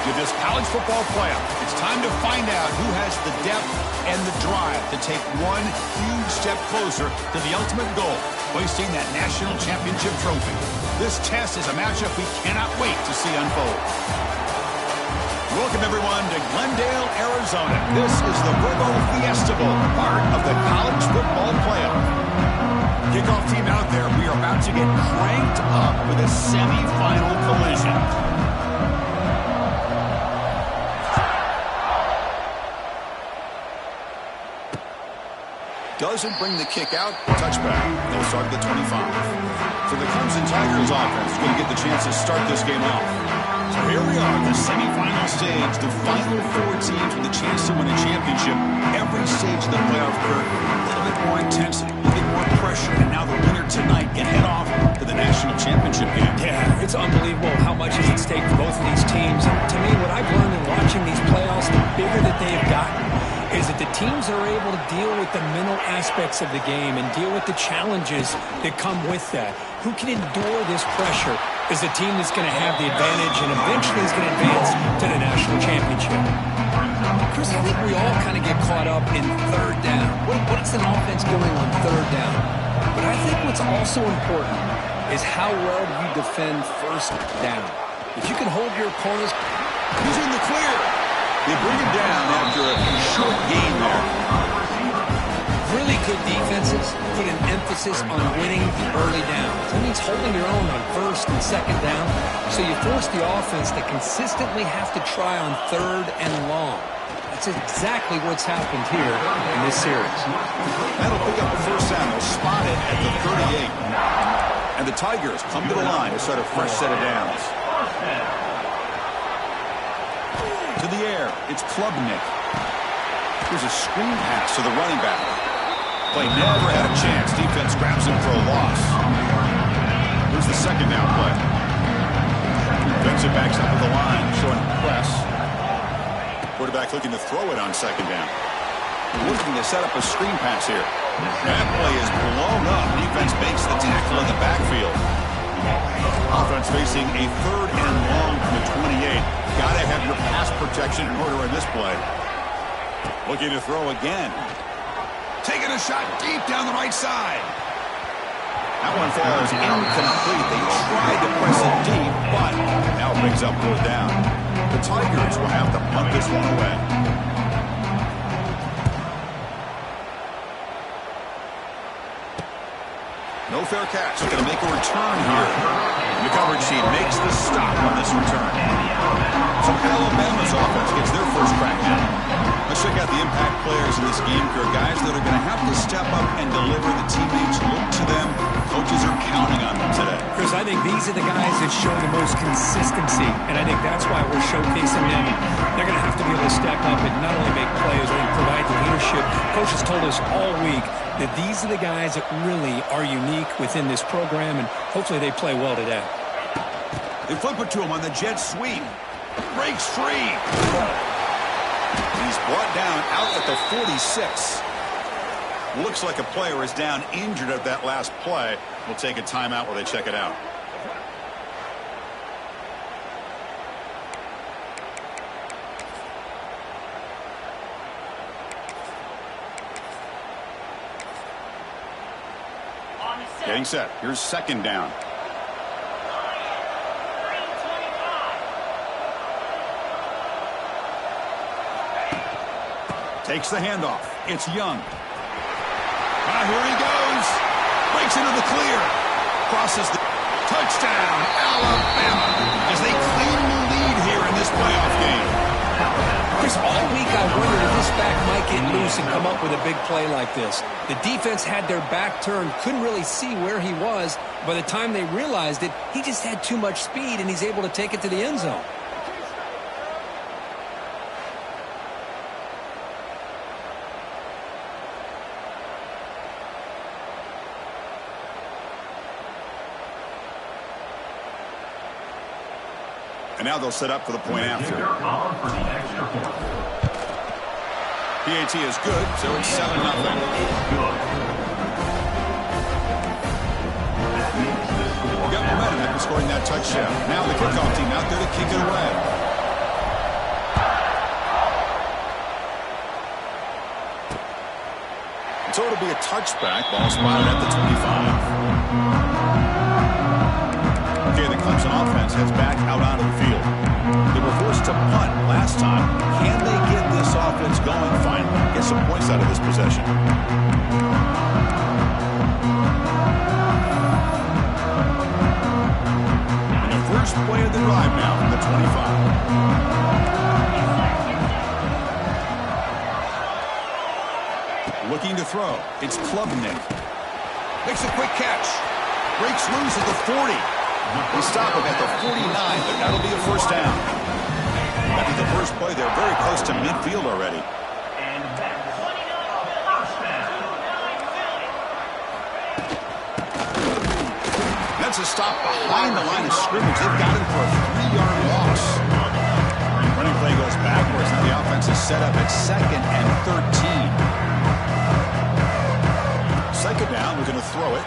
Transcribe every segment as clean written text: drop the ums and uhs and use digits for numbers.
to this college football playoff. It's time to find out who has the depth and the drive to take one huge step closer to the ultimate goal, hoisting that national championship trophy. This test is a matchup we cannot wait to see unfold. Welcome, everyone, to Glendale, Arizona. This is the Verbo Fiesta Bowl, part of the college football playoff. Kickoff team out there, we are about to get cranked up with a semifinal collision. Doesn't bring the kick out. Touchback. They'll start at the 25. So the Crimson Tigers offense is going to get the chance to start this game off. So here we are, the semifinal stage, the final four teams with a chance to win a championship. Every stage of the playoff curve, a little bit more intensity, a little bit more pressure, and now the winner tonight can head off to the national championship game. Yeah, it's unbelievable how much is at stake for both of these teams. And to me, what I've learned in watching these playoffs, the bigger that they have gotten, is that the teams are able to deal with the mental aspects of the game and deal with the challenges that come with that. Who can endure this pressure is the team that's going to have the advantage and eventually is going to advance to the national championship. Chris, I think we all kind of get caught up in third down. What's an offense doing on third down? But I think what's also important is how well do you defend first down. If you can hold your opponents, he's in the clear. They bring him down after a short gain there. Really good defenses put an emphasis on winning the early downs. That means holding your own on first and second down. So you force the offense to consistently have to try on third and long. That's exactly what's happened here in this series. That'll pick up the first down. They'll spot it at the 38. And the Tigers come to the line to start a fresh set of downs. To the air, it's Klubnik. Here's a screen pass to the running back. Play never had a chance. Defense grabs him for a loss. Here's the second down play. Defensive backs up at the line, showing press. Quarterback looking to throw it on second down. Looking to set up a screen pass here. That play is blown up. Defense makes the tackle in the backfield. Offense facing a third and long from the 28. Got to have your pass protection in order in this play. Looking to throw again. Taking a shot deep down the right side. That one falls incomplete. They tried to press it deep, but now it brings up fourth down. The Tigers will have to punt this one away. No fair catch. Looking to make a return here. The coverage team makes the stop on this return. So Alabama's offense gets their first crack now. Let's check out the impact players in this game for guys that are going to have to step up and deliver. The teammates look to them. Coaches are counting on them today. Chris, I think these are the guys that show the most consistency, and I think that's why we're showcasing them. They're going to have to be able to step up and not only make plays, but provide the leadership. Coaches told us all week that these are the guys that really are unique within this program, and hopefully they play well today. They flip it to him on the jet sweep. Breaks free. He's brought down out at the 46. Looks like a player is down injured at that last play. We'll take a timeout while they check it out. Getting set. Here's second down. Takes the handoff. It's Young. Here he goes. Breaks into the clear. Crosses the touchdown. Alabama as they claim the lead here in this playoff game. Chris, all week I wondered if this back might get loose and come up with a big play like this. The defense had their back turned, couldn't really see where he was. By the time they realized it, he just had too much speed, and he's able to take it to the end zone. And now they'll set up for the point after. PAT is good, so it's 7-0. Got momentum after scoring that touchdown. Now the kickoff team out there to kick it away. So it'll be a touchback. Ball spotted at the 25. Okay, the Clemson offense heads back out onto the field. They were forced to punt last time. Can they get this offense going finally? Get some points out of this possession. And the first play of the drive now from the 25. Looking to throw. It's Klubnik. Makes a quick catch. Breaks loose at the 40. They stop him at the 49, but that'll be a first down. After the first play, they're very close to midfield already. That's a stop behind the line of scrimmage. They've got him for a 3-yard loss. Running play goes backwards. Now the offense is set up at 2nd and 13. Second down, we're going to throw it.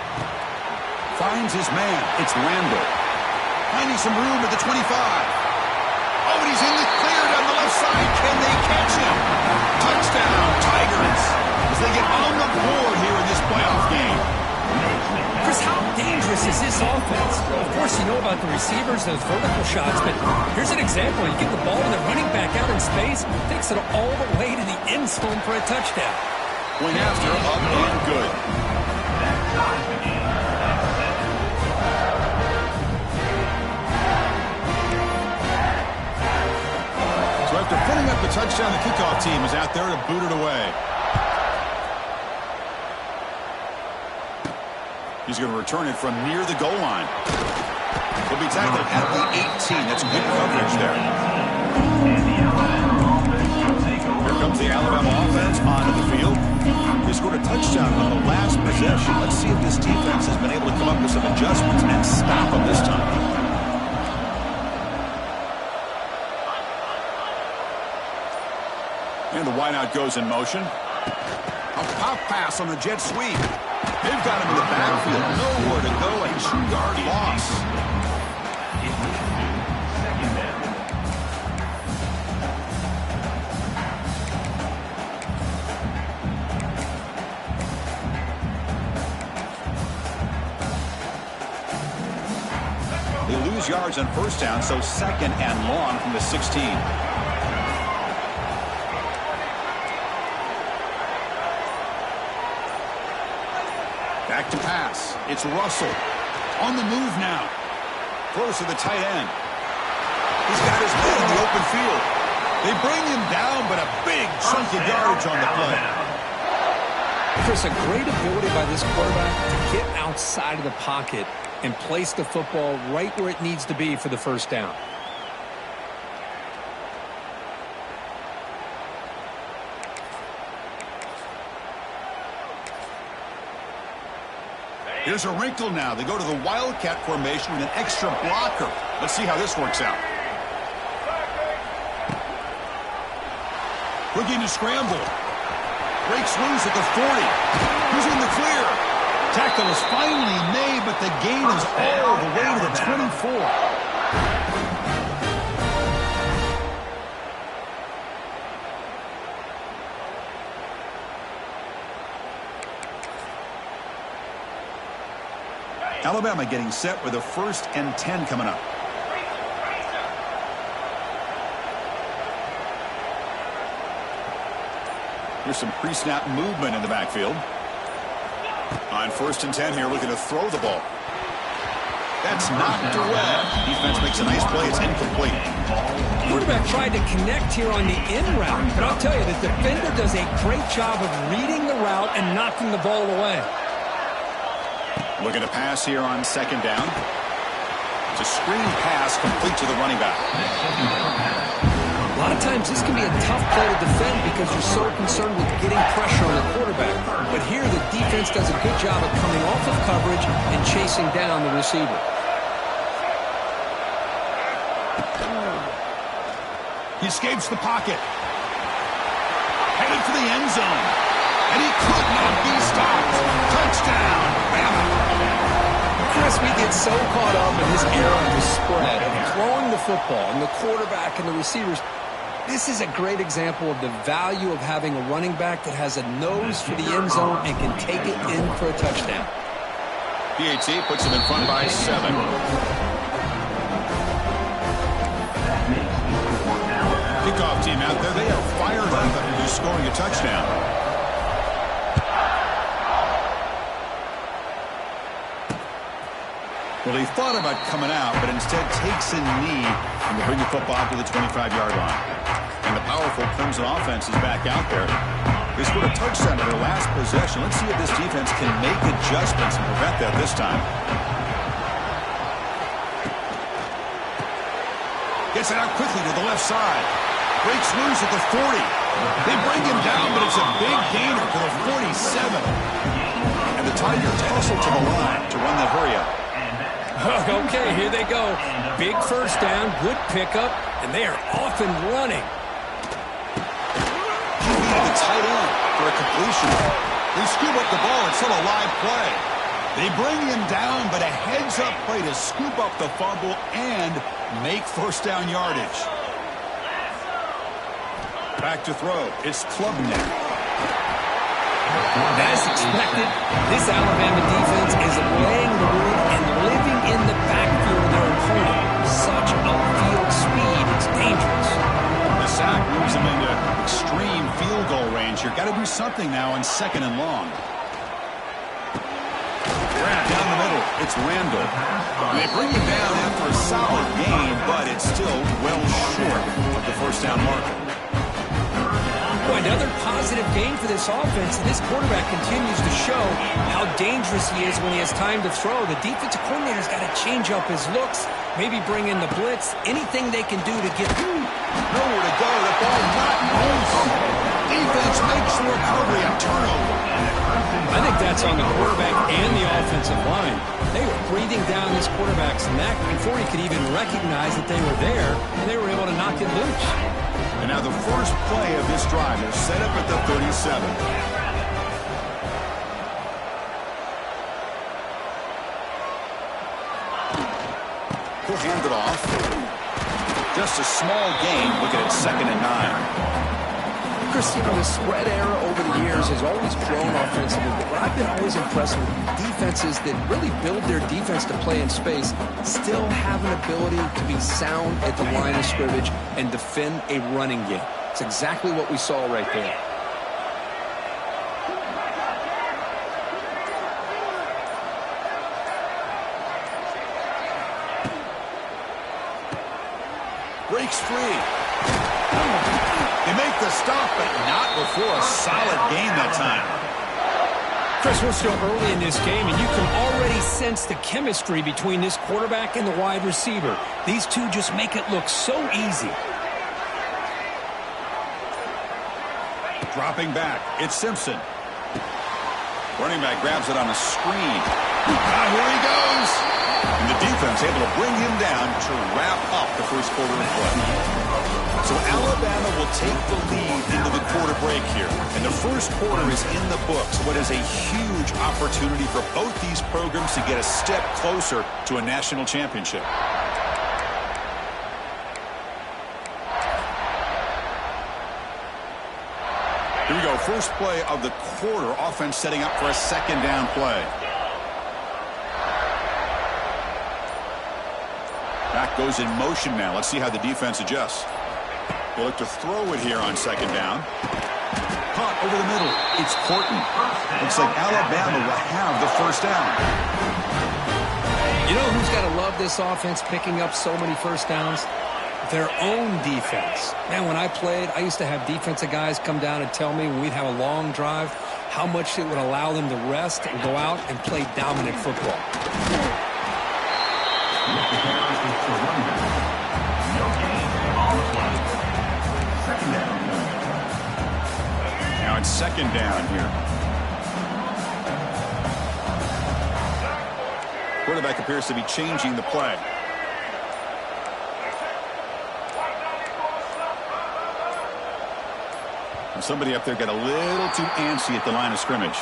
Finds his man. It's Randall. Finding some room at the 25. Oh, and he's in the clear down the left side. Can they catch him? Touchdown, Tigers, as they get on the board here in this playoff game. Chris, how dangerous is this offense? Of course, you know about the receivers, those vertical shots, but here's an example. You get the ball and the running back out in space, takes it all the way to the end zone for a touchdown. Point after, up and good. So after putting up the touchdown, the kickoff team is out there to boot it away. He's going to return it from near the goal line. He'll be tackled at the 18. That's good coverage there. Here comes the Alabama offense onto the field. They scored a touchdown on the last possession. Let's see if this defense has been able to come up with some adjustments and stop them this time. And the wideout goes in motion. A pop pass on the jet sweep. They've got him in the backfield. Nowhere to go. A 2-yard loss. They lose yards on first down, so 2nd and long from the 16. Back to pass. It's Russell. On the move now. Close to the tight end. He's got his man in the open field. They bring him down, but a big chunk of yardage on the play. Chris, a great ability by this quarterback to get outside of the pocket and place the football right where it needs to be for the first down. Here's a wrinkle now. They go to the Wildcat formation with an extra blocker. Let's see how this works out. Looking to scramble. Breaks loose at the 40. Who's in the clear? Tackle is finally made, but the gain is all the way to the 24. Alabama getting set with a 1st and 10 coming up. Here's some pre-snap movement in the backfield. On 1st and 10 here, looking to throw the ball. That's knocked away. Defense makes a nice play. It's incomplete. Quarterback tried to connect here on the in route, but I'll tell you, the defender does a great job of reading the route and knocking the ball away. Looking to pass here on 2nd down. It's a screen pass complete to the running back. A lot of times this can be a tough play to defend because you're so concerned with getting pressure on the quarterback. But here the defense does a good job of coming off of coverage and chasing down the receiver. He escapes the pocket. Headed for the end zone. And he could not be stopped. Touchdown, Bama. Chris, we get so caught up in this era of the spread, of throwing the football, and the quarterback and the receivers. This is a great example of the value of having a running back that has a nose for the end zone and can take it in for a touchdown. PAT puts him in front by 7. Kickoff team out there. They are fired up after just scoring a touchdown. Well, he thought about coming out, but instead takes a knee and will bring the football to the 25-yard line. And the powerful Crimson offense is back out there. They scored a touchdown in their last possession. Let's see if this defense can make adjustments and prevent that this time. Gets it out quickly to the left side. Breaks loose at the 40. They bring him down, but it's a big gainer to the 47. And the Tigers tussle to the line to run that hurry-up. Okay, here they go. Big first down, good pickup, and they are off and running. He needed the tight end for a completion. They scoop up the ball. It's still a live play. They bring him down, but a heads-up play to scoop up the fumble and make first down yardage. Back to throw. It's Klubnik. As expected, this Alabama defense is laying the wood and living in the backfield of their opponent. Such upfield speed, it's dangerous. The sack moves him into extreme field goal range here. Got to do something now on 2nd and long. Down the middle, it's Randall. They bring him down after a solid gain, but it's still well short of the first down marker. Another positive gain for this offense, and this quarterback continues to show how dangerous he is when he has time to throw. The defensive coordinator's got to change up his looks, maybe bring in the blitz, anything they can do to get nowhere to go. The ball not loose. Defense makes the recovery, a turnover. I think that's on the quarterback and the offensive line. They were breathing down this quarterback's neck before he could even recognize that they were there, and they were able to knock it loose. And now the first play of this drive is set up at the 37. He'll hand it off. Just a small gain. Looking at 2nd and 9. Chris, you know, the spread era over the years has always grown offensively, but what I've been always impressed with defenses that really build their defense to play in space still have an ability to be sound at the line of scrimmage and defend a running game. It's exactly what we saw right there. Breaks free. They make the stop, but not before a solid gain that time. Chris, we're still early in this game, and you can already sense the chemistry between this quarterback and the wide receiver. These two just make it look so easy. Dropping back, it's Simpson. Running back grabs it on a screen. Here he goes. And the defense able to bring him down to wrap up the first quarter of play. So Alabama will take the lead into the quarter break here. And the first quarter is in the books. What is a huge opportunity for both these programs to get a step closer to a national championship. Here we go. First play of the quarter. Offense setting up for a 2nd down play. Back goes in motion now. Let's see how the defense adjusts. They look to throw it here on 2nd down. Caught over the middle. It's Horton. Looks like Alabama will have the first down. You know who's got to love this offense picking up so many first downs? Their own defense. Man, when I played, I used to have defensive guys come down and tell me when we'd have a long drive how much it would allow them to rest and go out and play dominant football. Now it's 2nd down here. Quarterback appears to be changing the play. And somebody up there got a little too antsy at the line of scrimmage.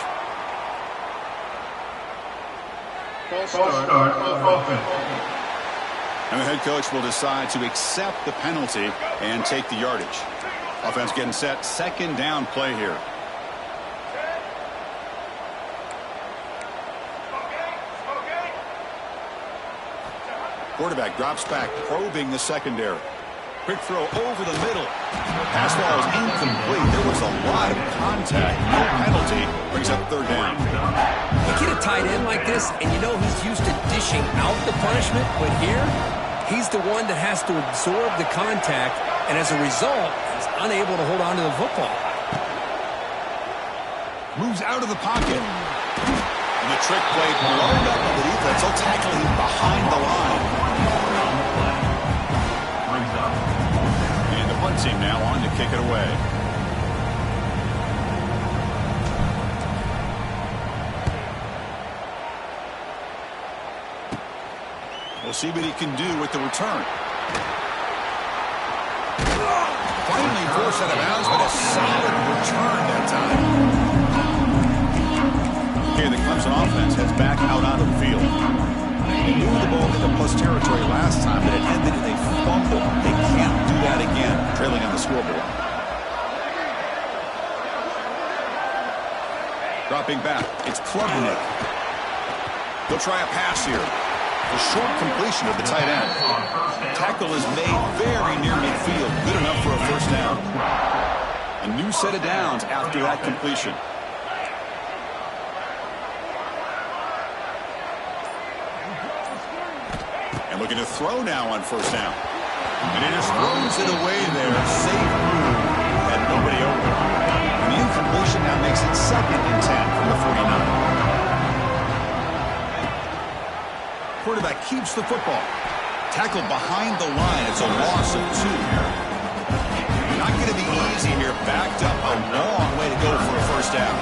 And the head coach will decide to accept the penalty and take the yardage. Offense getting set. Second down play here. Quarterback drops back, probing the secondary. Quick throw over the middle. Pass ball is incomplete. There was a lot of contact. No penalty. Brings up third down. You get a tight end like this, and you know he's used to dishing out the punishment, but here, he's the one that has to absorb the contact, and as a result, he's unable to hold on to the football. Moves out of the pocket. And the trick play blown up on the defense. They'll tackle him behind the line. And the punt team now on to kick it away. We'll see what he can do with the return. Finally forced out of bounds, but a solid return that time. Okay, the Clemson offense heads back out onto the field. They moved the ball into plus territory last time, but it ended in a fumble. They can't do that again, trailing on the scoreboard. Dropping back, it's Klubnik. They'll try a pass here. A short completion of the tight end. Tackle is made very near midfield. Good enough for a first down. A new set of downs after that completion. And looking to throw now on first down. And he just throws it away there. Safe move. And nobody open. And the incompletion now makes it 2nd and 10 from the 49. Quarterback keeps the football. Tackled behind the line. It's a loss of 2 here. Not going to be easy here. Backed up a long way to go for a first down.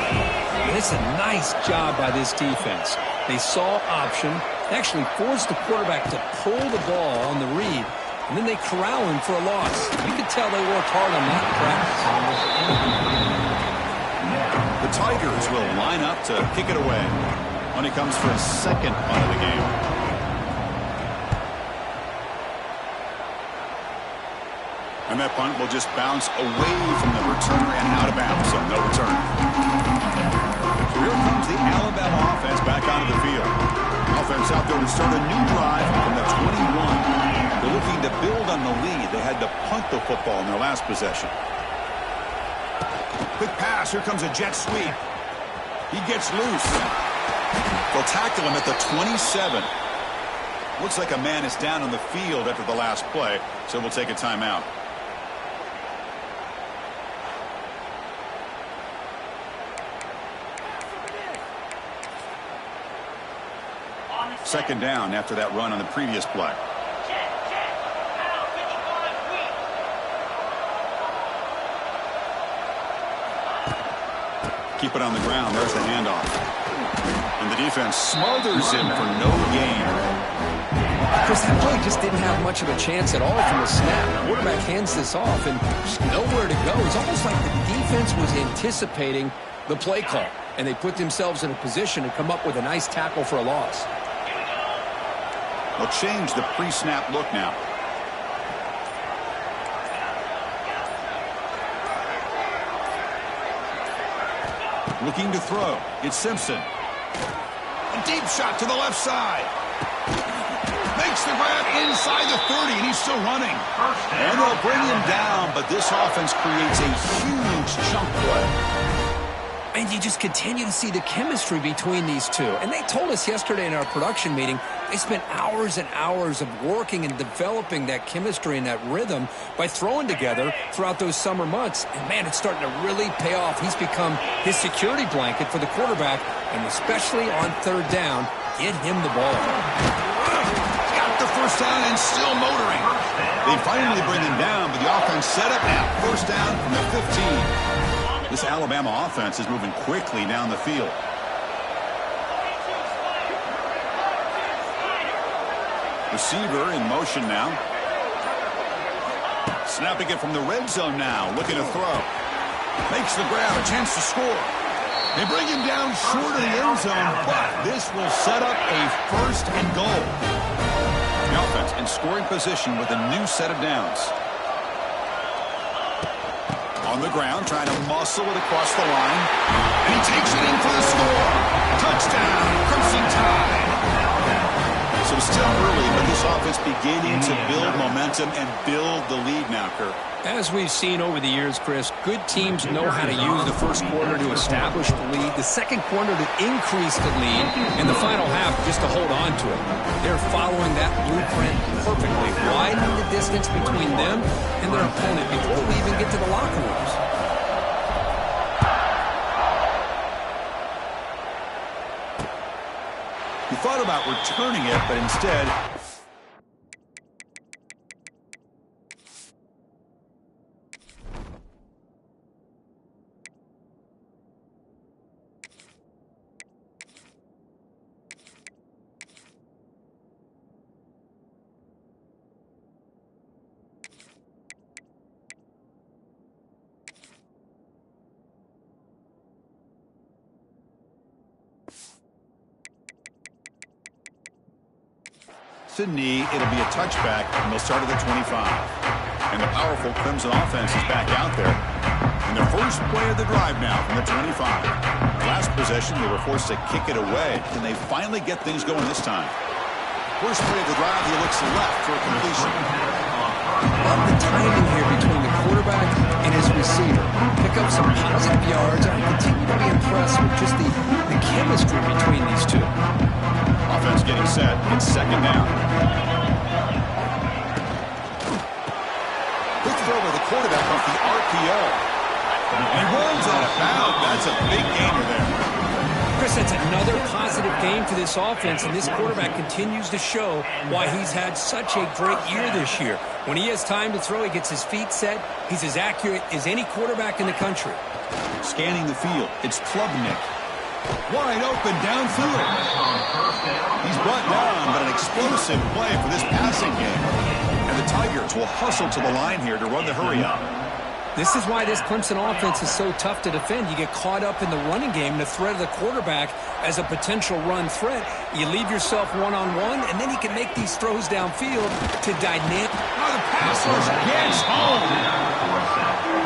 It's a nice job by this defense. They saw option, actually forced the quarterback to pull the ball on the read, and then they corral him for a loss. You could tell they worked hard on that in practice. The Tigers will line up to kick it away when he comes for his second punt of the game. And that punt will just bounce away from the returner and out of bounds, so no return. So here comes the Alabama offense back onto the field. Offense out there to start a new drive from the 21. They're looking to build on the lead. They had to punt the football in their last possession. Quick pass. Here comes a jet sweep. He gets loose. They'll tackle him at the 27. Looks like a man is down on the field after the last play, so we'll take a timeout. Second down after that run on the previous play. Keep it on the ground. There's the handoff. And the defense smothers him for no gain. Chris, that play just didn't have much of a chance at all from the snap. The quarterback hands this off and just nowhere to go. It's almost like the defense was anticipating the play call, and they put themselves in a position to come up with a nice tackle for a loss. They'll change the pre-snap look now. Looking to throw. It's Simpson. A deep shot to the left side. Makes the grab inside the 30, and he's still running. And they'll bring him down, but this offense creates a huge chunk play. And you just continue to see the chemistry between these two. And they told us yesterday in our production meeting, they spent hours and hours of working and developing that chemistry and that rhythm by throwing together throughout those summer months. And, man, it's starting to really pay off. He's become his security blanket for the quarterback, and especially on third down, get him the ball. Got the first down and still motoring. They finally bring him down, but the offense set up now. First down from the 15. This Alabama offense is moving quickly down the field. Receiver in motion now. Snapping it from the red zone now. Looking to throw. Makes the grab. A chance to score. They bring him down short of the end zone, but this will set up a 1st and goal. The offense in scoring position with a new set of downs. On the ground, trying to muscle it across the line. And he takes it in for the score. Touchdown, Crimson Tide. So it's still early, but this offense beginning to build momentum and build the lead now, Kirk. As we've seen over the years, Chris, good teams know how to use the first quarter to establish the lead, the second quarter to increase the lead, and the final half just to hold on to it. They're following that blueprint perfectly, widening the distance between them and their opponent before we even get to the locker rooms. He thought about returning it, but instead... Sydney, it'll be a touchback, and they'll start at the 25. And the powerful Crimson offense is back out there. And their first play of the drive now from the 25. Last possession, they were forced to kick it away. Can they finally get things going this time? First play of the drive, he looks left for a completion. Love the timing here between the quarterback and his receiver. Pick up some positive yards, and I continue to be impressed with just the chemistry between these two. Offense getting set. It's second down. Quick throw by the quarterback off the RPO. And he runs out of bounds. That's a big gainer there. Chris, that's another positive game for this offense, and this quarterback continues to show why he's had such a great year this year. When he has time to throw, he gets his feet set. He's as accurate as any quarterback in the country. Scanning the field. It's Klubnik. Wide open downfield. He's brought down, but an explosive play for this passing game. And the Tigers will hustle to the line here to run the hurry-up. This is why this Clemson offense is so tough to defend. You get caught up in the running game, the threat of the quarterback as a potential run threat. You leave yourself one-on-one, and then you can make these throws downfield to dynamic. Oh, the pass rush gets home.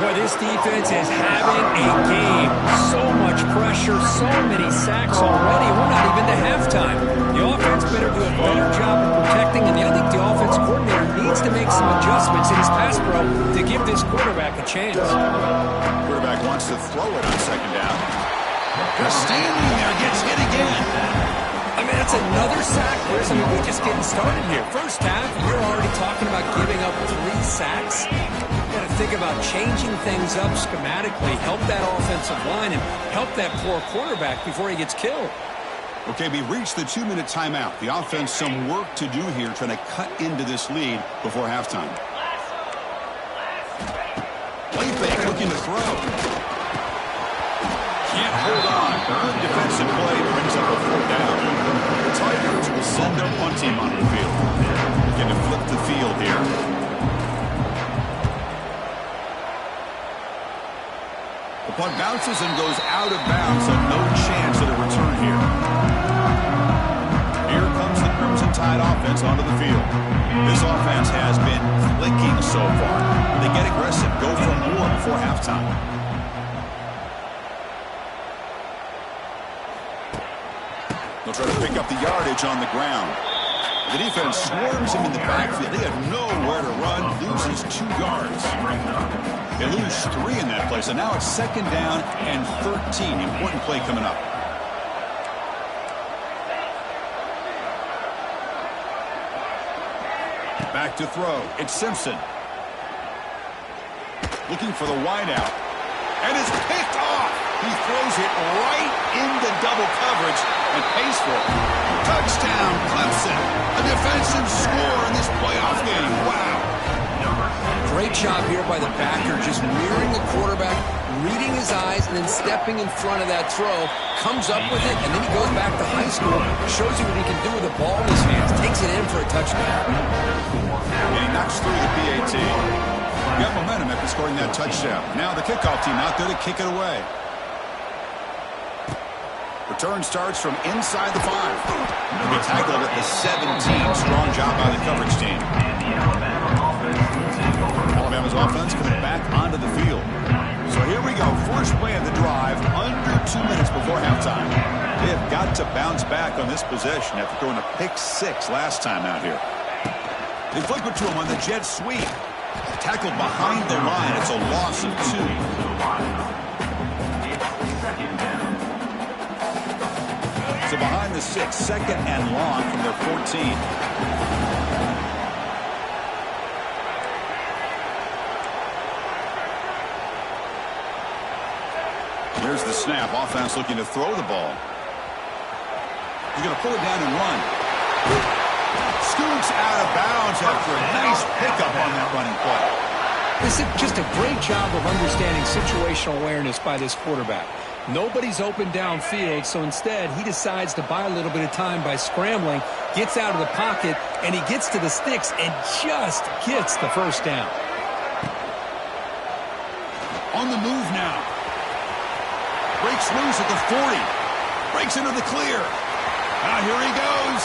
Boy, this defense is having a game. So much pressure, so many sacks already. We're not even to halftime. The offense better do a better job of protecting, and I think the offense coordinator needs to make some adjustments in his pass pro to give this quarterback a chance. Quarterback wants to throw it on second down. Just standing there, gets hit again. I mean, that's another sack, Chris. I mean, we're just getting started here. First half, you're already talking about giving up 3 sacks. You got to think about changing things up schematically, help that offensive line, and help that poor quarterback before he gets killed. Okay, we reached the 2-minute timeout. The offense some work to do here, trying to cut into this lead before halftime. Play fake, looking to throw. Can't hold on. Good defensive play brings up a 4th down. The Tigers will send their punt team on the field. Looking to flip the field here. The punt bounces and goes out of bounds, so no chance at a return here. Here comes the Crimson Tide offense onto the field. This offense has been clicking so far. They get aggressive, go for more before halftime. They'll try to pick up the yardage on the ground. The defense swarms him in the backfield. They have nowhere to run, loses 2 yards. They lose 3 in that play, so now it's second down and 13. Important play coming up. Back to throw. It's Simpson. Looking for the wideout. And it's picked off. He throws it right into double coverage and pays for it. Touchdown, Clemson. A defensive score in this playoff game. Wow. Great job here by the backer, just mirroring the quarterback, reading his eyes, and then stepping in front of that throw. Comes up with it, and then he goes back to high school. Shows you what he can do with the ball in his hands. Takes it in for a touchdown. And he knocks through the PAT. Got momentum after scoring that touchdown. Now the kickoff team out there to kick it away. Return starts from inside the 5. They'll be tackled at the 17. Strong job by the coverage team. Alabama's offense coming back onto the field. So here we go. First play of the drive, under 2 minutes before halftime. They have got to bounce back on this possession after throwing a pick 6 last time out here. They flip it to him on the jet sweep. Tackled behind the line. It's a loss of 2. So behind the 6, second and long from their 14. Here's the snap. Offense looking to throw the ball. He's going to pull it down and run. Scoots out of bounds after a nice pickup on that running play. This is just a great job of understanding situational awareness by this quarterback. Nobody's open downfield, so instead he decides to buy a little bit of time by scrambling, gets out of the pocket, and he gets to the sticks and just gets the first down. On the move now. Breaks loose at the 40. Breaks into the clear. Now here he goes.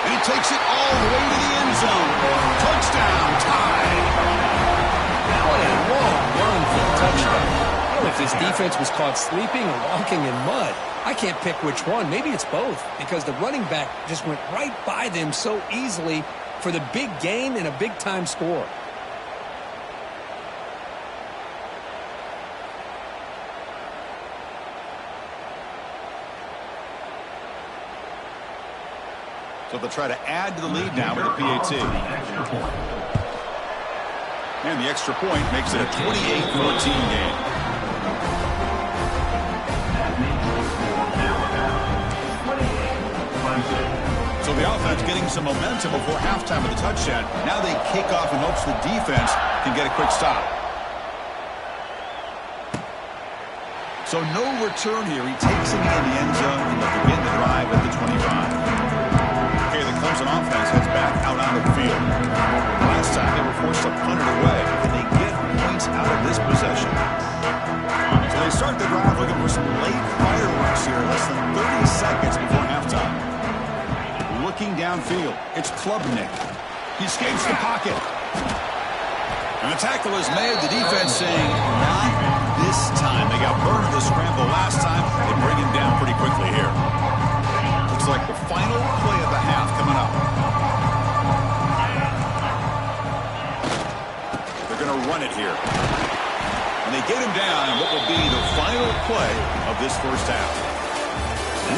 And he takes it all the way to the end zone. Touchdown, tie. What a long run for the touchdown. If this defense was caught sleeping or walking in mud, I can't pick which one. Maybe it's both, because the running back just went right by them so easily for the big gain and a big-time score. So they'll try to add to the lead now with a PAT. And the extra point makes it a 28-14 game. So the offense getting some momentum before halftime with a touchdown. Now they kick off in hopes the defense can get a quick stop. So no return here. He takes it in the end zone and they'll begin the drive at the 25. Okay, the Clemson offense heads back out onto the field. Last time they were forced to punt it away. Can they get points out of this possession? So they start the drive looking for some late fireworks here, less than 30 seconds before halftime. Looking downfield, it's Klubnik. He escapes the pocket. And the tackle is made. The defense saying, not this time. They got burned in the scramble last time. They bring him down pretty quickly here. Looks like the final play of the half coming up. They're going to run it here. And they get him down in what will be the final play of this first half.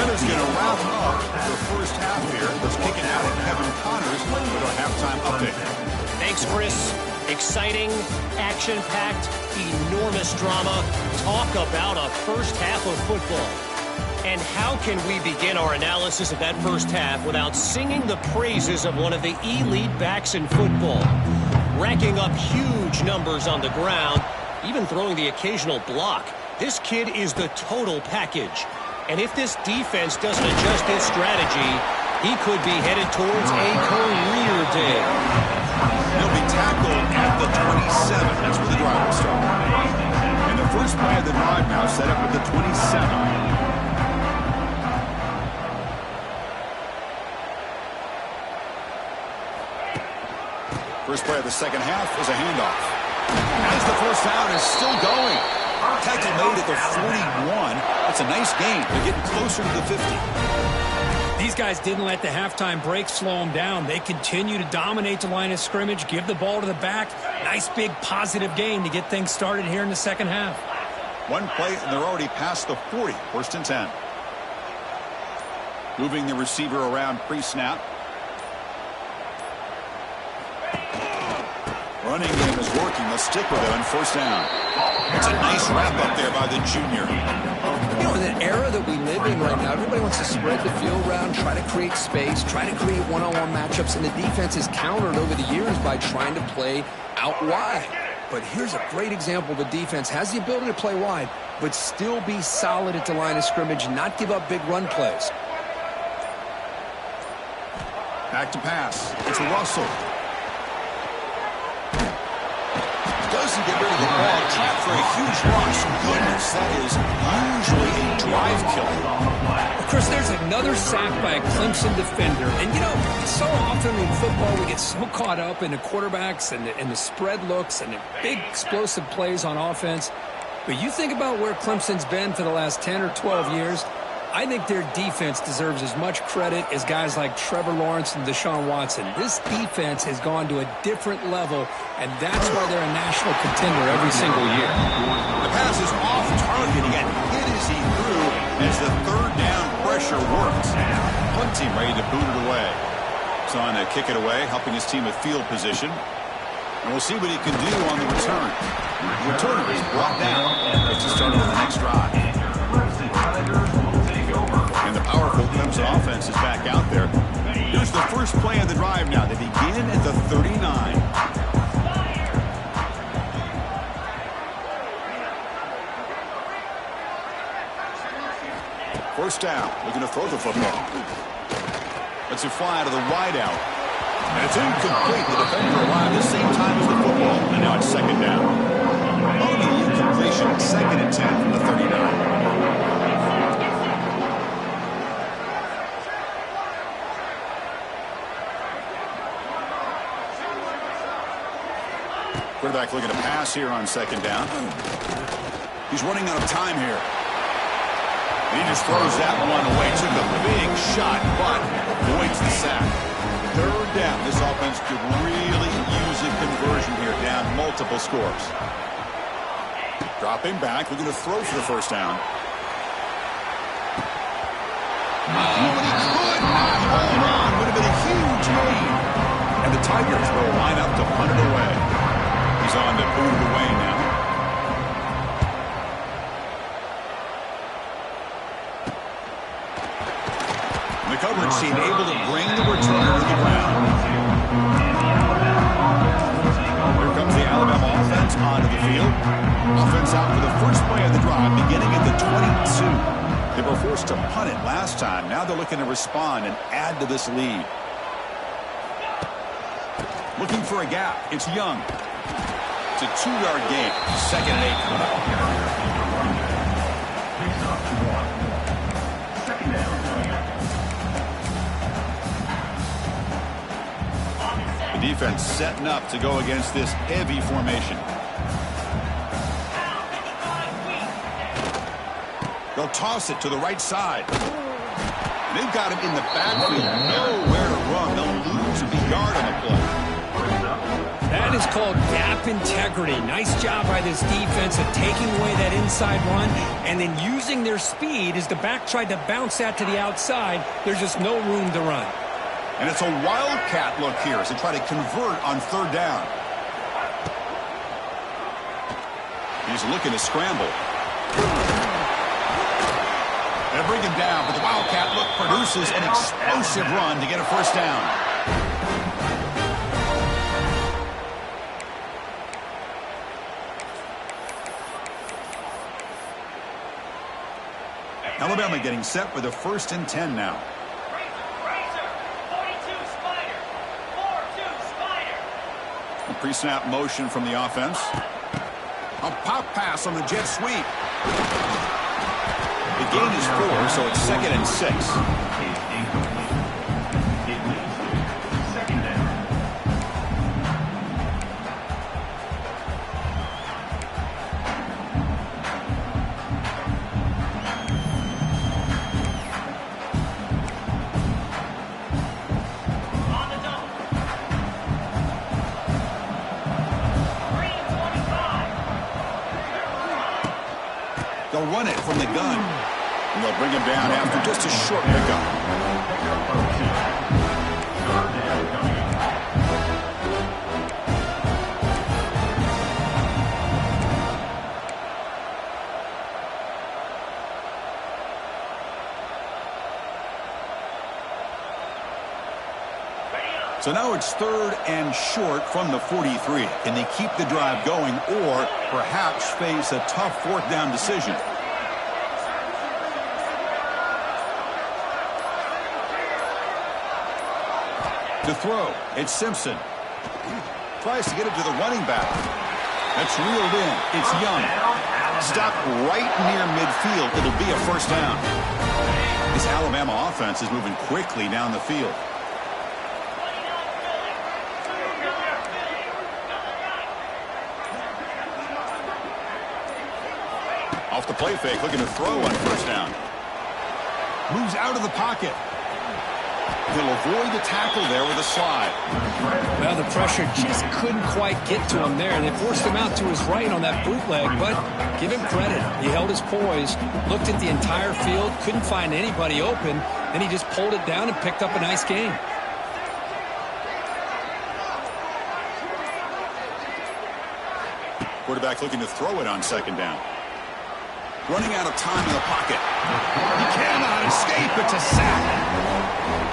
Miller's going to wrap up the first half here. Let's kick it out at Kevin Connors with our halftime update. Thanks, Chris. Exciting, action-packed, enormous drama. Talk about a first half of football. And how can we begin our analysis of that first half without singing the praises of one of the elite backs in football? Racking up huge numbers on the ground, even throwing the occasional block. This kid is the total package. And if this defense doesn't adjust its strategy, he could be headed towards a career day. He'll be tackled at the 27. That's where the drive will start. And the first play of the drive now set up at the 27. First play of the second half is a handoff. As the first down is still going. Tackle made at the 41. That's a nice gain. They're getting closer to the 50. These guys didn't let the halftime break slow them down. They continue to dominate the line of scrimmage, give the ball to the back. Nice big positive gain to get things started here in the second half. One play and they're already past the 40. First and 10. Moving the receiver around pre-snap. Running game is working. They'll stick with it on first down. It's a nice wrap up there by the junior. You know, in an era that we live in right now, everybody wants to spread the field around, try to create space, try to create one-on-one matchups, and the defense is countered over the years by trying to play out wide. But here's a great example. The defense has the ability to play wide, but still be solid at the line of scrimmage, not give up big run plays. Back to pass. It's Russell. Doesn't get rid of the ball. Trapped for a huge loss. Goodness. Chris, that is usually a drive killer. Chris, there's another sack by a Clemson defender. And, you know, so often in football we get so caught up in the quarterbacks and the spread looks and the big explosive plays on offense. But you think about where Clemson's been for the last 10 or 12 years, I think their defense deserves as much credit as guys like Trevor Lawrence and Deshaun Watson. This defense has gone to a different level, and that's why they're a national contender every single year. The pass is off target. He got hit as he threw as the third down pressure worked. Punt team ready to boot it away. He's on to kick it away, helping his team with field position. And we'll see what he can do on the return. The returner is brought down. Gets us started on the next drive. And the powerful Clemson offense is back out there. Here's the first play of the drive now. They begin at the 39. First down. Looking to throw the football. Lets it fly out of the wideout. And it's incomplete. The defender arrived at the same time as the football. And now it's second down. On the incompletion, 2nd and 10 from the 39. Quarterback looking to pass here on second down. He's running out of time here. And he just throws that one away. Took a big shot, but avoids the sack. Third down. This offense could really use a conversion here, down multiple scores. Dropping back, looking to throw for the first down. Oh, and he could not hold on. Would have been a huge lead. And the Tigers will line up to punt it away. He's on to boot it away now. And the coverage team able to bring the returner to the ground. Here comes the Alabama offense onto the field. Offense out for the first play of the drive, beginning at the 22. They were forced to punt it last time. Now they're looking to respond and add to this lead. Looking for a gap. It's Young. It's a 2-yard gain. 2nd and 8 coming up. The defense setting up to go against this heavy formation. They'll toss it to the right side. They've got him in the backfield. Nowhere to run. They'll lose a big yard on the play. That is called gap integrity. Nice job by this defense of taking away that inside run and then using their speed as the back tried to bounce that to the outside. There's just no room to run. And it's a wildcat look here as they try to convert on third down. He's looking to scramble. They bring him down, but the wildcat look produces an explosive run to get a first down. Alabama getting set with a 1st and 10 now. A pre-snap motion from the offense. A pop pass on the jet sweep. The gain is 4, so it's 2nd and 6. They'll run it from the gun. And they'll bring him down after just a short pickup. So now it's 3rd and short from the 43. Can they keep the drive going or perhaps face a tough 4th down decision? To throw, it's Simpson. Tries to get it to the running back. That's reeled in. It's Young. Stopped right near midfield. It'll be a first down. This Alabama offense is moving quickly down the field. Off the play fake, looking to throw on first down. Moves out of the pocket. He'll avoid the tackle there with a slide. Well, the pressure just couldn't quite get to him there. They forced him out to his right on that bootleg, but give him credit. He held his poise, looked at the entire field, couldn't find anybody open, then he just pulled it down and picked up a nice gain. Quarterback looking to throw it on second down. Running out of time in the pocket. He cannot escape. It's a sack.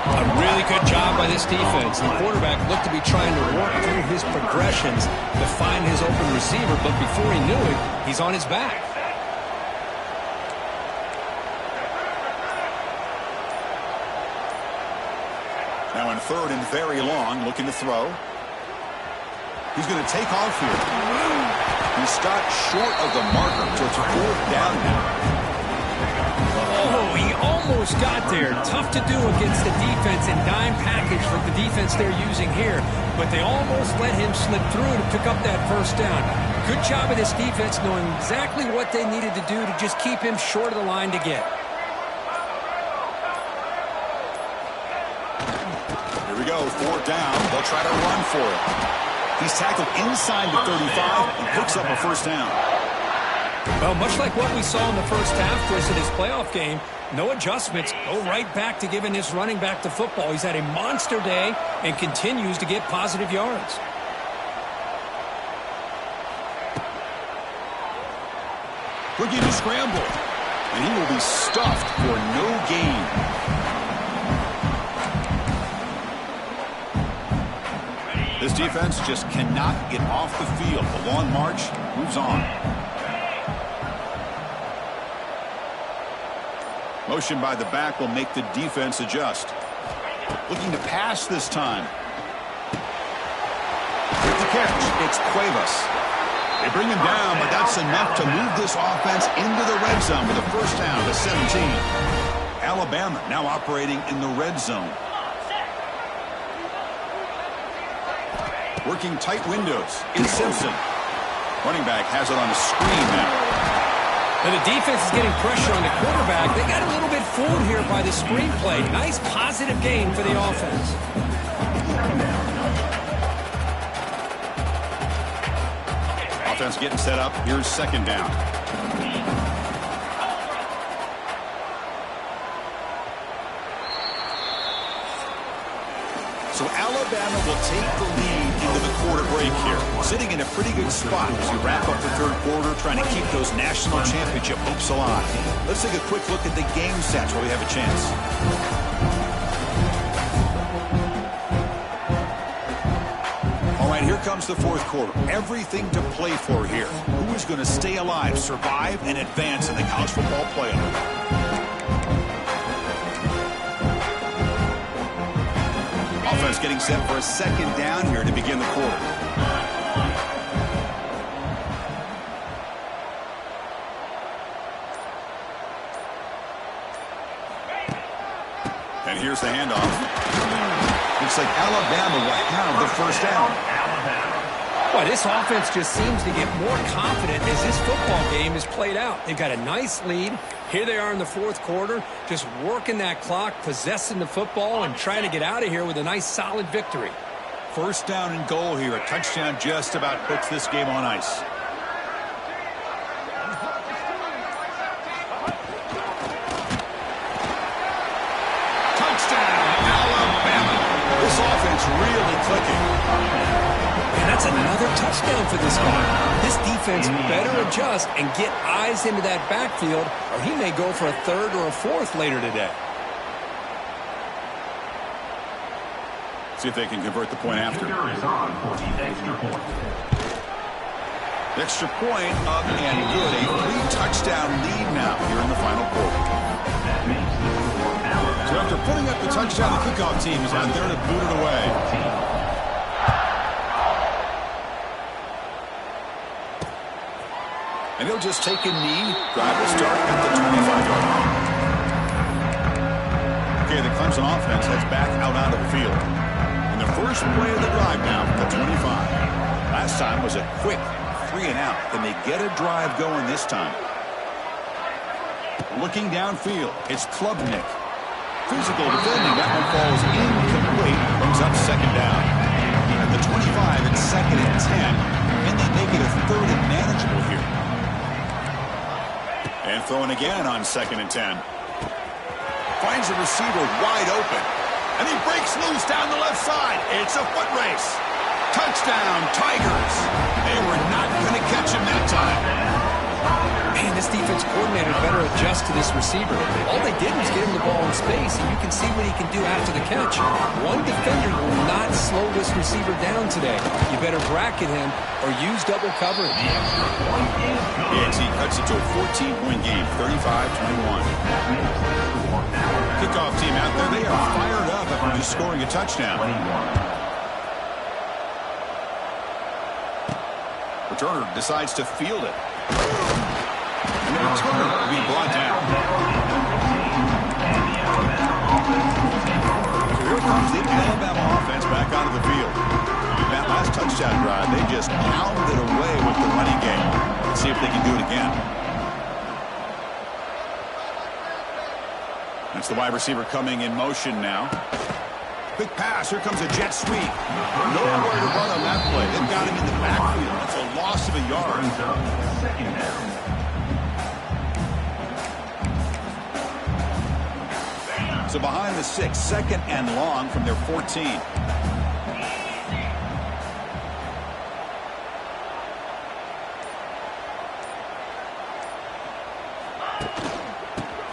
A really good job by this defense. The quarterback looked to be trying to work through his progressions to find his open receiver, but before he knew it, he's on his back. Now in third and very long, looking to throw. He's going to take off here. He stopped short of the marker, so it's a fourth down now. Oh, he almost got there. Tough to do against the defense in dime package like the defense they're using here, but they almost let him slip through to pick up that first down. Good job of this defense knowing exactly what they needed to do to just keep him short of the line to get. Here we go, fourth down. They'll try to run for it. He's tackled inside the 35 and picks up a first down. Well, much like what we saw in the first half, Chris, of this playoff game, no adjustments. Go right back to giving this running back the football. He's had a monster day and continues to get positive yards. Looking to scramble. And he will be stuffed for no gain. This defense just cannot get off the field. The long march moves on. Motion by the back will make the defense adjust. Looking to pass this time. With the catch, it's Cuevas. They bring him down, but that's enough to move this offense into the red zone with a first down to 17. Alabama now operating in the red zone. Working tight windows. It's Simpson. Running back has it on a screen now. And the defense is getting pressure on the quarterback. They got a little bit fooled here by the screen play. Nice positive gain for the offense. Offense getting set up. Here's second down. So Alabama will take the lead into the quarter break here. Sitting in a pretty good spot as we wrap up the third quarter, trying to keep those national championship hopes alive. Let's take a quick look at the game stats while we have a chance. All right, here comes the fourth quarter. Everything to play for here. Who is going to stay alive, survive, and advance in the college football playoff? Offense getting set for a second down here to begin the quarter. And here's the handoff. Looks like Alabama will have the first down. Boy, this offense just seems to get more confident as this football game is played out. They've got a nice lead. Here they are in the fourth quarter, just working that clock, possessing the football, and trying to get out of here with a nice, solid victory. First down and goal here. A touchdown just about puts this game on ice. Touchdown, Alabama. This offense really clicking. And that's another touchdown for this guy. This defense better adjust and get eyes into that backfield, or he may go for a third or a fourth later today. See if they can convert the point after. Extra point up and good. A 3-touchdown lead now here in the final quarter. So after putting up the touchdown, the kickoff team is out there to boot it away. And he'll just take a knee. Drive will start at the 25-yard line. Okay, the Clemson offense heads back out onto the field. And the first play of the drive now at the 25. Last time was a quick 3 and out. Can they get a drive going this time? Looking downfield, it's Klubnik. Physical defending. That one falls incomplete. Brings up second down. At the 25, it's second and 10. And they make it a third and manageable here. And throwing again on second and 10. Finds a receiver wide open. And he breaks loose down the left side. It's a foot race. Touchdown, Tigers. They were not going to catch him that time. Man, this defense coordinator better adjust to this receiver. All they did was get him the ball in space, and you can see what he can do after the catch. One defender will not slow this receiver down today. You better bracket him or use double coverage. Yeah, he cuts it to a 14-point game, 35-21. Kickoff team out there, they are fired up after just scoring a touchdown. Returner decides to field it. And the returner will be brought down. So here comes the Alabama offense back onto the field. That last touchdown drive, they just pounded away with the running game. Let's see if they can do it again. That's the wide receiver coming in motion now. Quick pass. Here comes a jet sweep. Nowhere to run on that play. They've got him in the backfield. That's a loss of a yard. Second down. So behind the 6, second and long from their 14.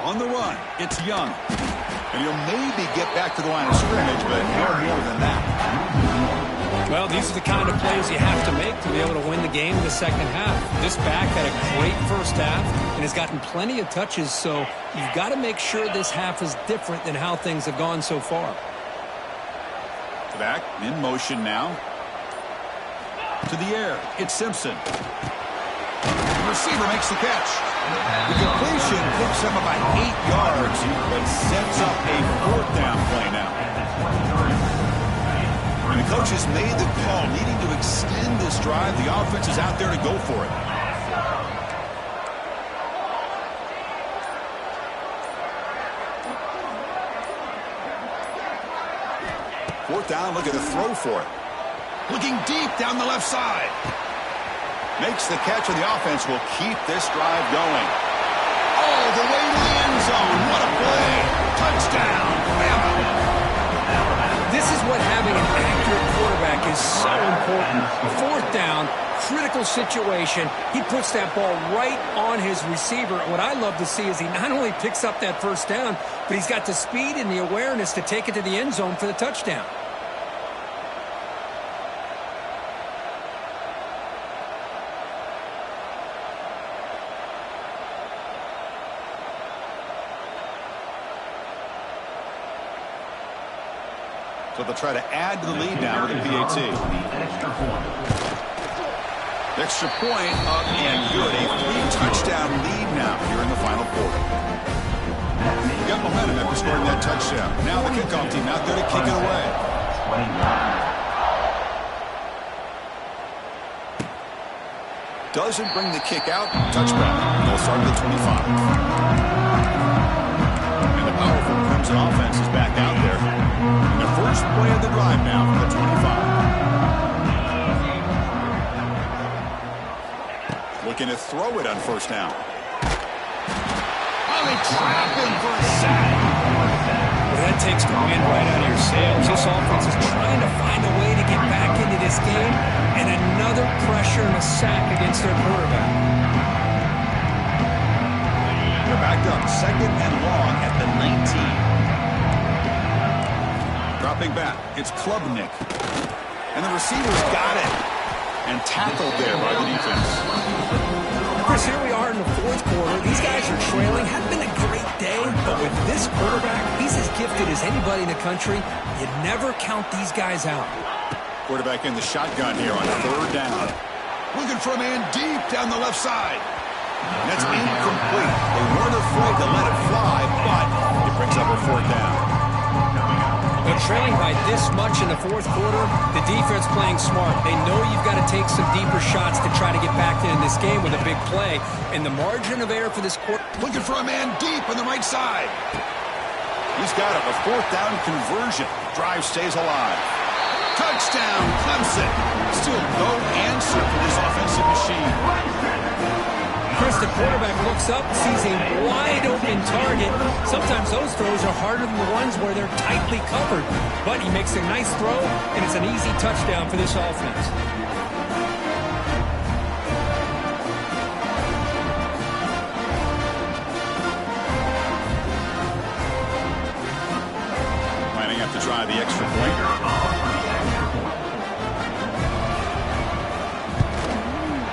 On the run, it's Young. And he'll maybe get back to the line of scrimmage, but no more than that. Well, these are the kind of plays you have to make to be able to win the game in the second half. This back had a great first half and has gotten plenty of touches, so you've got to make sure this half is different than how things have gone so far. Back in motion now. To the air, it's Simpson. The receiver makes the catch. The completion picks him about 8 yards, but sets up a fourth down play now. And the coach has made the call, needing to extend this drive. The offense is out there to go for it. Fourth down, look at the throw for it. Looking deep down the left side. Makes the catch, and the offense will keep this drive going. All the way to the end zone. What a play. Touchdown. This is what having an accurate quarterback is so important. Fourth down, critical situation. He puts that ball right on his receiver. What I love to see is he not only picks up that first down, but he's got the speed and the awareness to take it to the end zone for the touchdown. So they'll try to add to the lead now with a PAT. Extra point up and good. A 3-touchdown lead now here in the final quarter. Got momentum after scoring that touchdown. Now the kickoff team out there to kick it away. Doesn't bring the kick out. Touchback. They'll start at the 25. And the powerful Clemson offense is back out there. And the first play of the drive now from the 25. Looking to throw it on first down. Oh, they trap him for a sack. Well, that takes the wind right out of your sails. This offense is trying to find a way to get back into this game, and another pressure and a sack against their quarterback. They're backed up, second and long at the 19. Dropping back, it's Klubnik. And the receiver's got it. And tackled there by the defense. Chris, here we are in the fourth quarter. These guys are trailing. Hasn't been a great day, but with this quarterback, he's as gifted as anybody in the country. You never count these guys out. Quarterback in the shotgun here on third down. Looking for a man deep down the left side. And that's incomplete. They weren't afraid to let it fly, but it brings up a fourth down. They're trailing by this much in the fourth quarter. The defense playing smart. They know you've got to take some deeper shots to try to get back in this game with a big play. And the margin of error for this quarter. Looking for a man deep on the right side. He's got it. A fourth down conversion. Drive stays alive. Touchdown, Clemson. Still no answer for this offensive machine. Chris, the quarterback looks up, sees a wide-open target. Sometimes those throws are harder than the ones where they're tightly covered. But he makes a nice throw, and it's an easy touchdown for this offense. Lining up to try the extra point.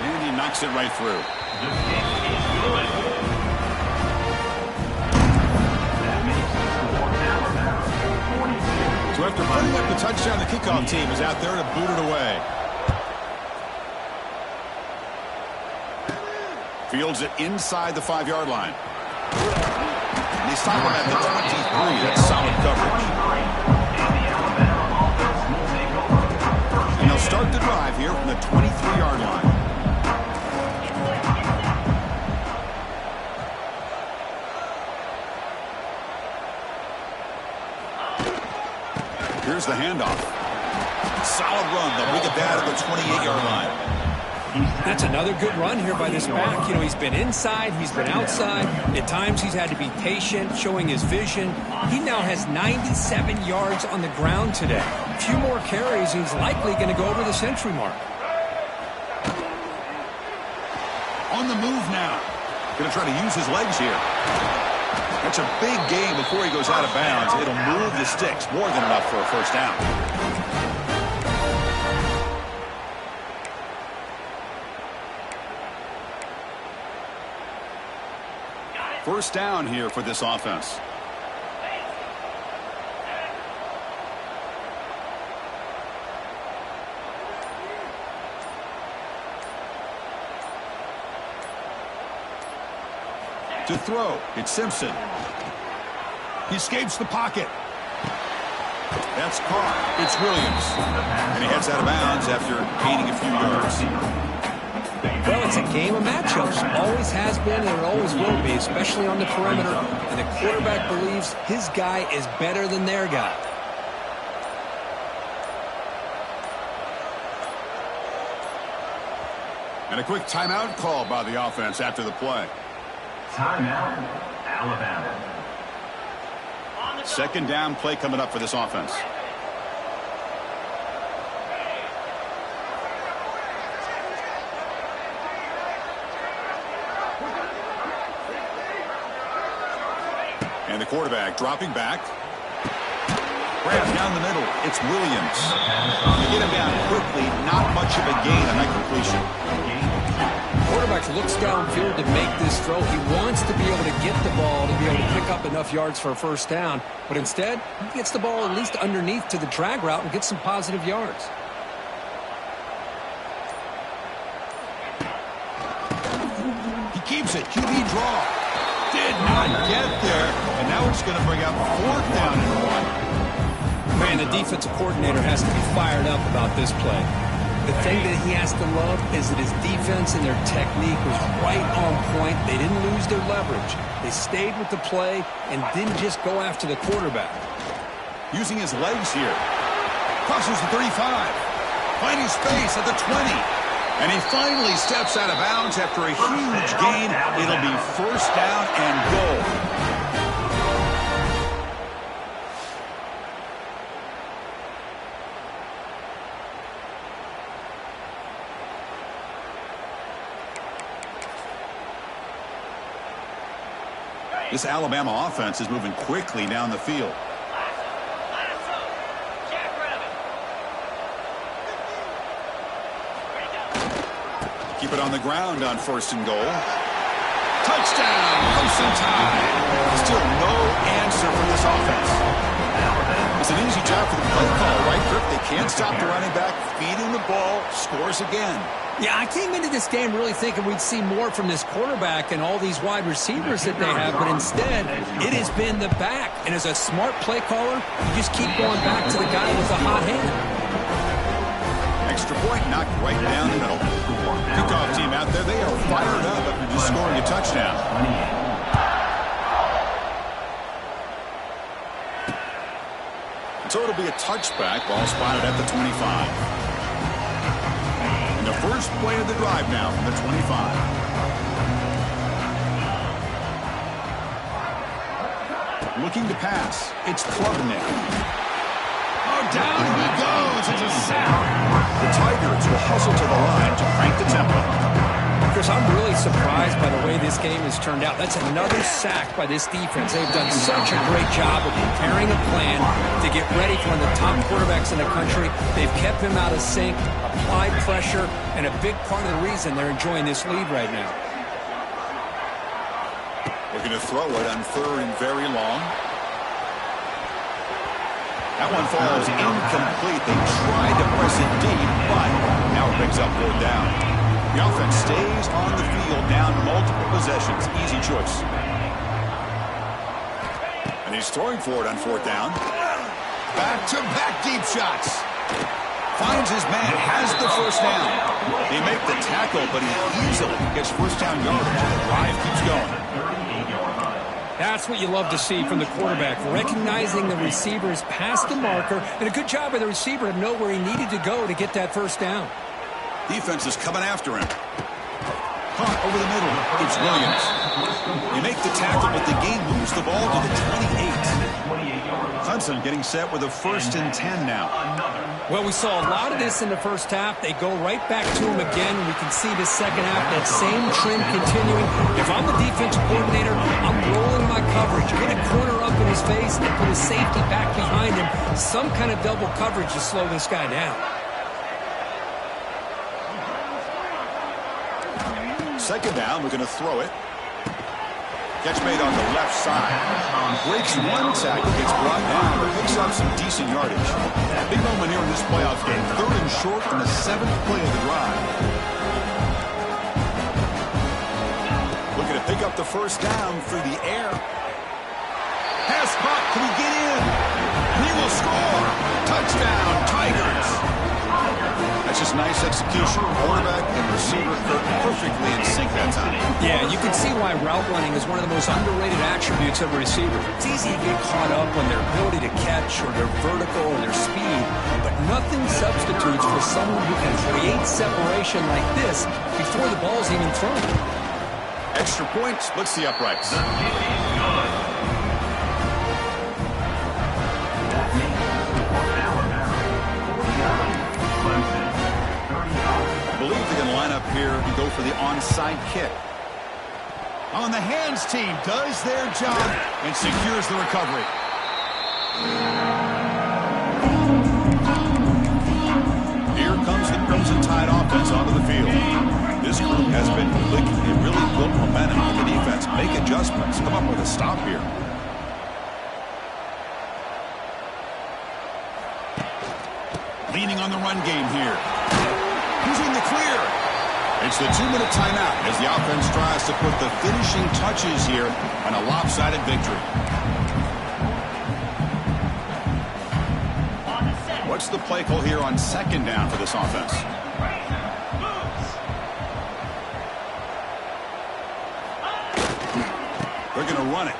And he knocks it right through. So after putting up the touchdown, the kickoff team is out there to boot it away. Fields it inside the 5-yard line. And they stop him at the 23. That's solid coverage. And they'll start the drive here from the 23-yard line. Here's the handoff. Solid run. They'll bring it down to the 28-yard line. That's another good run here by this back. You know, he's been inside, he's been outside. At times he's had to be patient, showing his vision. He now has 97 yards on the ground today. A few more carries, he's likely going to go over the century mark. On the move now. Going to try to use his legs here. That's a big gain before he goes out of bounds. It'll move the sticks. More than enough for a first down. First down here for this offense. To throw, it's Simpson. He escapes the pocket. That's caught. It's Williams. And he heads out of bounds after gaining a few yards. Well, it's a game of matchups. Always has been and it always will be, especially on the perimeter. And the quarterback believes his guy is better than their guy. And a quick timeout call by the offense after the play. Timeout, Alabama. Second down play coming up for this offense. And the quarterback dropping back. Grab down the middle. It's Williams. You get him down quickly. Not much of a gain on that completion. Quarterback looks downfield to make this throw. He wants to be able to get the ball to be able to pick up enough yards for a first down. But instead, he gets the ball at least underneath to the drag route and gets some positive yards. He keeps it. QB draw. Did not get there. And now it's going to bring up fourth down and 1. Man, the defensive coordinator has to be fired up about this play. The thing that he has to love is that his defense and their technique was right on point. They didn't lose their leverage. They stayed with the play and didn't just go after the quarterback. Using his legs here. Crosses the 35. Finding space at the 20. And he finally steps out of bounds after a huge gain. It'll be first down and goal. This Alabama offense is moving quickly down the field. Keep it on the ground on first and goal. Touchdown! Clemson tie. Still no answer for this offense. It's an easy job for the play call, right, Kirk? They can't stop the running back, feeding the ball, scores again. Yeah, I came into this game really thinking we'd see more from this quarterback and all these wide receivers that they have, but instead, it has been the back. And as a smart play caller, you just keep going back to the guy with the hot hand. Extra point knocked right down the middle. Kickoff team out there, they are fired up after just scoring a touchdown. So it'll be a touchback, ball spotted at the 25. The first play of the drive now from the 25. Looking to pass. It's Klubnik. Oh, down he goes. It's a sack. The Tigers will hustle to the line to crank the tempo. Chris, I'm really surprised by the way this game has turned out. That's another sack by this defense. They've done such a great job of preparing a plan to get ready for one of the top quarterbacks in the country. They've kept him out of sync, applied pressure, and a big part of the reason they're enjoying this lead right now. Looking to throw it on third and very long. That one falls incomplete. They tried to press it deep, but now it picks up fourth down. The offense stays on the field, down multiple possessions. Easy choice. And he's throwing for it on fourth down. Back-to-back deep shots. Finds his man, has the first down. They make the tackle, but he easily gets first down yardage. The drive keeps going. That's what you love to see from the quarterback, recognizing the receiver's past the marker, and a good job by the receiver to know where he needed to go to get that first down. Defense is coming after him. Caught over the middle. It's Williams. You make the tackle, but the game moves the ball to the 28. Hudson getting set with a 1st and 10 now. Well, we saw a lot of this in the first half. They go right back to him again. We can see the second half, that same trend continuing. If I'm the defensive coordinator, I'm rolling my coverage. Get a corner up in his face and put his safety back behind him. Some kind of double coverage to slow this guy down. Second down, we're going to throw it. Catch made on the left side. Breaks one tackle, gets brought down, but picks up some decent yardage. Big moment here in this playoff game. 3rd and short on the 7th play of the drive. Looking to pick up the first down through the air. Pass caught. Can he get in? He will score. Touchdown, Tigers. That's just nice execution. Quarterback and receiver perfectly in sync that time. Yeah, you can see why route running is one of the most underrated attributes of a receiver. It's easy to get caught up on their ability to catch or their vertical or their speed, but nothing substitutes for someone who can create separation like this before the ball's even thrown. Extra point splits the uprights. I believe they're going to line up here and go for the onside kick. On the hands team does their job and secures the recovery. Here comes the Crimson Tide offense onto the field. This group has been clicking. They really built momentum on the defense. Make adjustments. Come up with a stop here. Leaning on the run game here. Who's in the clear? It's the 2-minute timeout as the offense tries to put the finishing touches here on a lopsided victory. What's the play call here on second down for this offense? They're going to run it.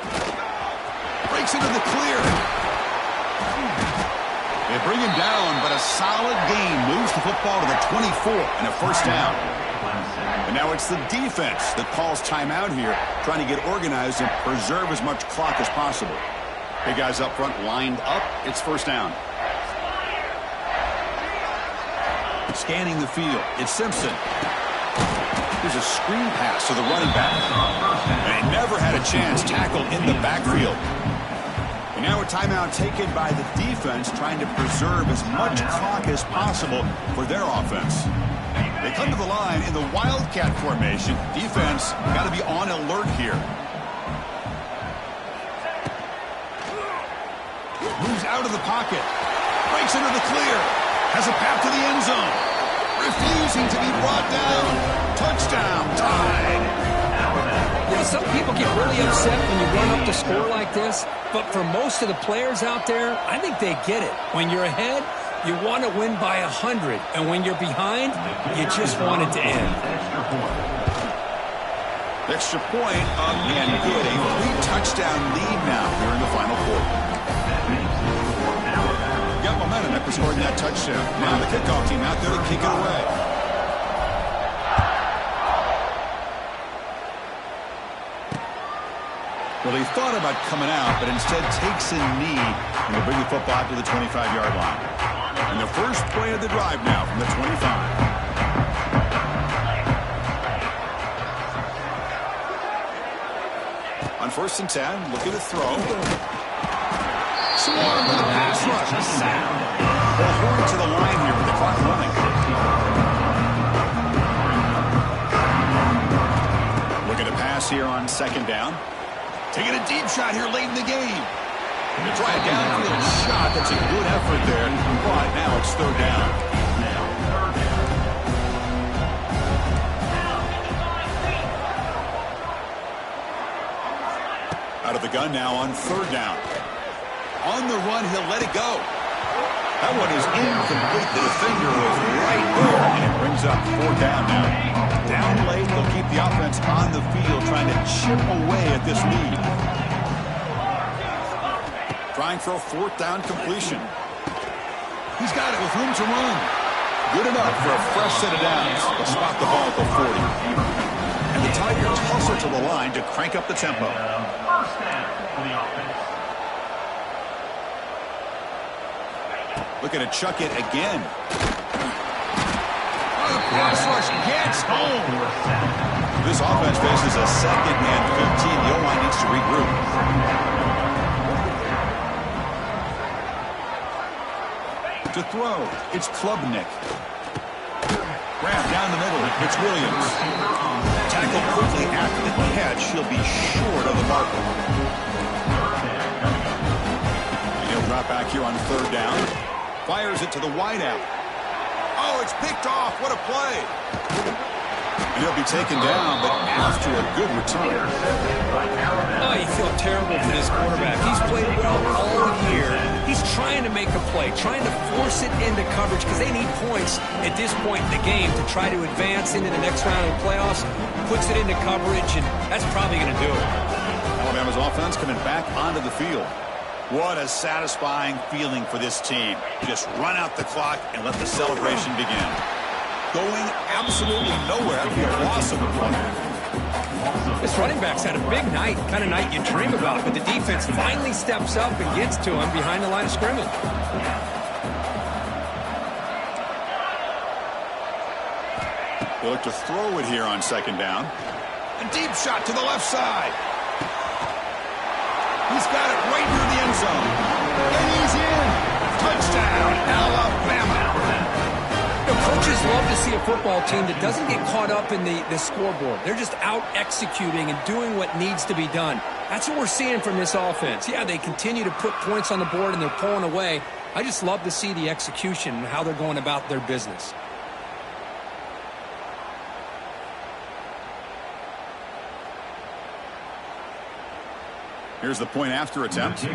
Breaks into the clear. They bring him down, but a solid gain moves the football to the 24 and a first down. And now it's the defense that calls timeout here, trying to get organized and preserve as much clock as possible. Big guys up front lined up. It's first down. Scanning the field. It's Simpson. There's a screen pass to the running back. And he never had a chance tackled in the backfield. And now a timeout taken by the defense, trying to preserve as much clock as possible for their offense. They come to the line in the Wildcat formation. Defense got to be on alert here. Moves out of the pocket. Breaks into the clear. Has a path to the end zone. Refusing to be brought down. Touchdown. Tied. You know, some people get really upset when you run up the score like this, but for most of the players out there, I think they get it. When you're ahead, you want to win by 100, and when you're behind, you just want it to end. Extra point and good. A 3-touchdown lead now here in the final quarter. Got momentum after scoring that touchdown. Now the kickoff team out there to kick it away. Well, he thought about coming out, but instead takes a knee and will bring the football to the 25-yard line. And the first play of the drive now from the 25. On 1st and 10, looking to throw. Swarm with a pass rush. A sack. They'll hurry to the line here with the clock running. Looking to pass here on 2nd down. Taking a deep shot here late in the game. To try a downfield shot. That's a good effort there. But now it's 3rd down. Out of the gun now on 3rd down. On the run, he'll let it go. That one is incomplete. The defender was right there, and it brings up 4th down now. Down late, they'll keep the offense on the field, trying to chip away at this lead. Trying for a 4th down completion. He's got it with room to run. Good enough for a fresh set of downs. They'll spot the ball at the 40. And the Tigers hustle to the line to crank up the tempo. Looking to chuck it again. The pass rush gets home. This offense faces a 2nd and 15. The O-line needs to regroup. To throw, it's Klubnik. Grab down the middle. It's Williams. Tackle quickly after the catch. He'll be short of the marker. And he'll drop back here on 3rd down. Fires it to the wideout. Oh, it's picked off. What a play. And he'll be taken down, but after a good return. Oh, you feel terrible for this quarterback. He's played well all year. He's trying to make a play, trying to force it into coverage because they need points at this point in the game to try to advance into the next round of the playoffs. Puts it into coverage, and that's probably going to do it. Alabama's offense coming back onto the field. What a satisfying feeling for this team. Just run out the clock and let the celebration begin. Going absolutely nowhere after a loss of a point. This running back's had a big night, kind of night you dream about, but the defense finally steps up and gets to him behind the line of scrimmage. They look to throw it here on 2nd down. A deep shot to the left side. He's got it right near the end zone. And he's in. Touchdown, Alabama. You know, coaches love to see a football team that doesn't get caught up in the scoreboard. They're just out executing and doing what needs to be done. That's what we're seeing from this offense. Yeah, they continue to put points on the board and they're pulling away. I just love to see the execution and how they're going about their business. Here's the point after attempt. The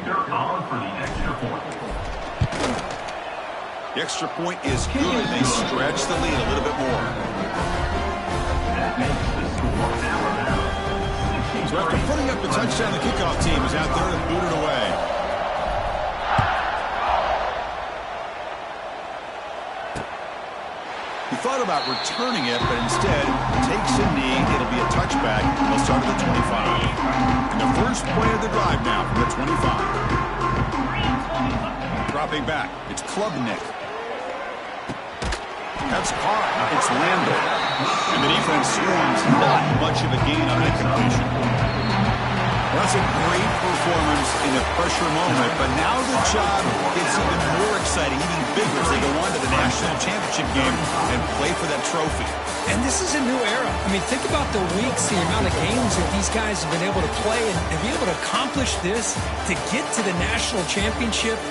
extra point is good. They stretch the lead a little bit more. So after putting up the touchdown, the kickoff team is out there to boot it away. He thought about returning it, but instead takes a knee. It'll be a touchback. They'll start at the 25. And the first play of the drive now from the 25. Dropping back. It's Klubnik. That's caught. It's Randall. And the defense swarms not much of a gain on that completion. Well, that's a great performance in a pressure moment, but now the job gets even more exciting, even bigger as they go on to the national championship game and play for that trophy. And this is a new era. I mean, think about the weeks, the amount of games that these guys have been able to play and be able to accomplish this to get to the national championship.